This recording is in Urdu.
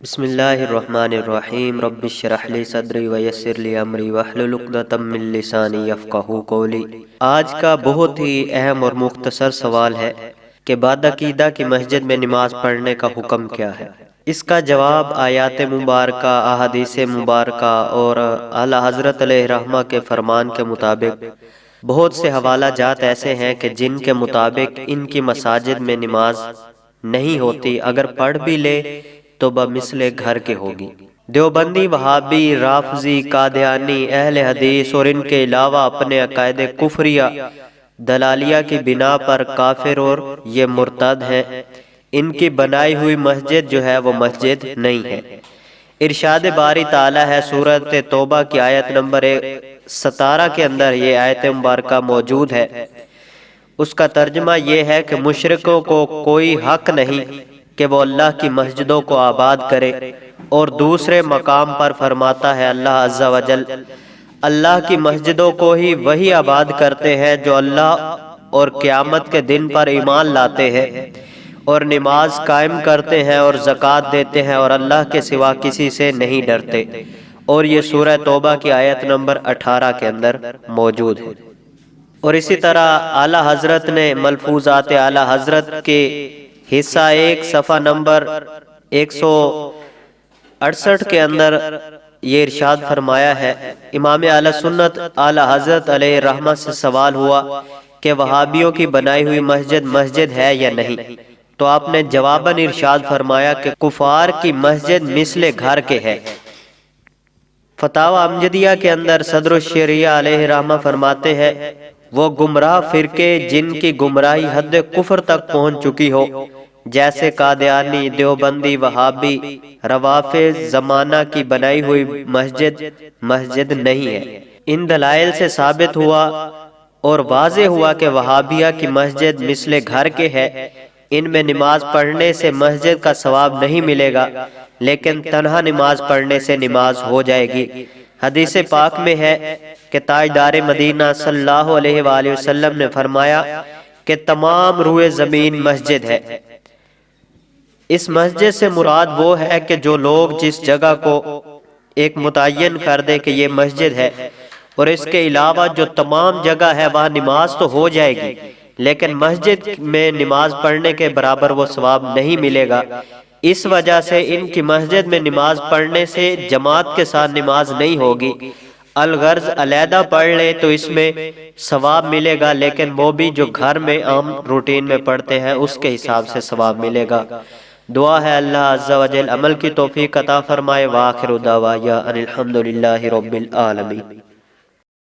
بسم اللہ الرحمن الرحیم رب اشرح لی صدری ویسر لی امری واحلل عقدۃ من لسانی یفقہوا قولی۔ آج کا بہت ہی اہم اور مختصر سوال ہے کہ بعد عقیدہ کی مسجد میں نماز پڑھنے کا حکم کیا ہے؟ اس کا جواب آیات مبارکہ، احادیث مبارکہ اور اعلیٰ حضرت علیہ رحمہ کے فرمان کے مطابق بہت سے حوالہ جات ایسے ہیں کہ جن کے مطابق ان کی مساجد میں نماز نہیں ہوتی، اگر پڑھ بھی لے تو بمثل گھر کے ہوگی۔ دیوبندی، وہابی، رافضی، قادیانی، اہل حدیث اور ان کے علاوہ اپنے عقائد کفریہ دلالیہ کی بنا پر کافر اور یہ مرتد ہیں۔ ان کی بنائی ہوئی مسجد جو ہے وہ مسجد نہیں ہے۔ ارشاد باری تعالیٰ ہے سورۃ توبہ کی آیت نمبر 17 کے اندر یہ آیت مبارکہ موجود ہے۔ اس کا ترجمہ یہ ہے کہ مشرکوں کو کوئی حق نہیں کہ وہ اللہ کی مسجدوں کو آباد کرے، اور دوسرے مقام پر فرماتا ہے اللہ عز و جل، اللہ کی مسجدوں کو ہی وہی آباد کرتے ہیں جو اللہ اور قیامت کے دن پر ایمان لاتے ہیں اور نماز قائم کرتے ہیں اور زکوٰۃ دیتے ہیں اور اللہ کے سوا کسی سے نہیں ڈرتے، اور یہ سورہ توبہ کی آیت نمبر 18 کے اندر موجود ہے۔ اور اسی طرح اعلیٰ حضرت نے ملفوظات اعلیٰ حضرت کے حصہ 1 صفحہ نمبر 168 کے اندر یہ ارشاد فرمایا ہے، امام اہل سنت اعلیٰ حضرت علیہ رحمہ سے سوال ہوا کہ وہابیوں کی بنائی ہوئی مسجد مسجد ہے یا نہیں، تو آپ نے جواباً ارشاد فرمایا کہ کفار کی مسجد مثل گھر کے ہے۔ فتاوی امجدیہ کے اندر صدر الشریعہ علیہ رحمہ فرماتے ہیں، وہ گمراہ فرقے جن کی گمراہی حد کفر تک پہنچ چکی ہو، جیسے قادیانی، دیوبندی، وہابی، روافض، زمانہ کی بنائی ہوئی مسجد مسجد نہیں ہے۔ ان دلائل سے ثابت ہوا اور واضح ہوا کہ وہابیہ کی مسجد مثل گھر کے ہے۔ ان میں نماز پڑھنے سے مسجد کا ثواب نہیں ملے گا، لیکن تنہا نماز پڑھنے سے نماز ہو جائے گی۔ حدیث پاک میں ہے کہ تاجدار مدینہ صلی اللہ علیہ وآلہ وسلم نے فرمایا کہ تمام روئے زمین مسجد ہے۔ اس مسجد سے مراد وہ ہے کہ جو لوگ جس جگہ کو ایک متعین کر دے کہ یہ مسجد ہے، اور اس کے علاوہ جو تمام جگہ ہے وہاں نماز تو ہو جائے گی، لیکن مسجد میں نماز پڑھنے کے برابر وہ ثواب نہیں ملے گا۔ اس وجہ سے ان کی مسجد میں نماز پڑھنے سے جماعت کے ساتھ نماز نہیں ہوگی، الغرض علیحدہ پڑھ لے تو اس میں ثواب ملے گا، لیکن وہ بھی جو گھر میں عام روٹین میں پڑھتے ہیں اس کے حساب سے ثواب ملے گا۔ دعا ہے اللہ عز و جل عمل کی توفیق عطا فرمائے۔ وآخر دعوانا ان الحمد للہ رب العالمین۔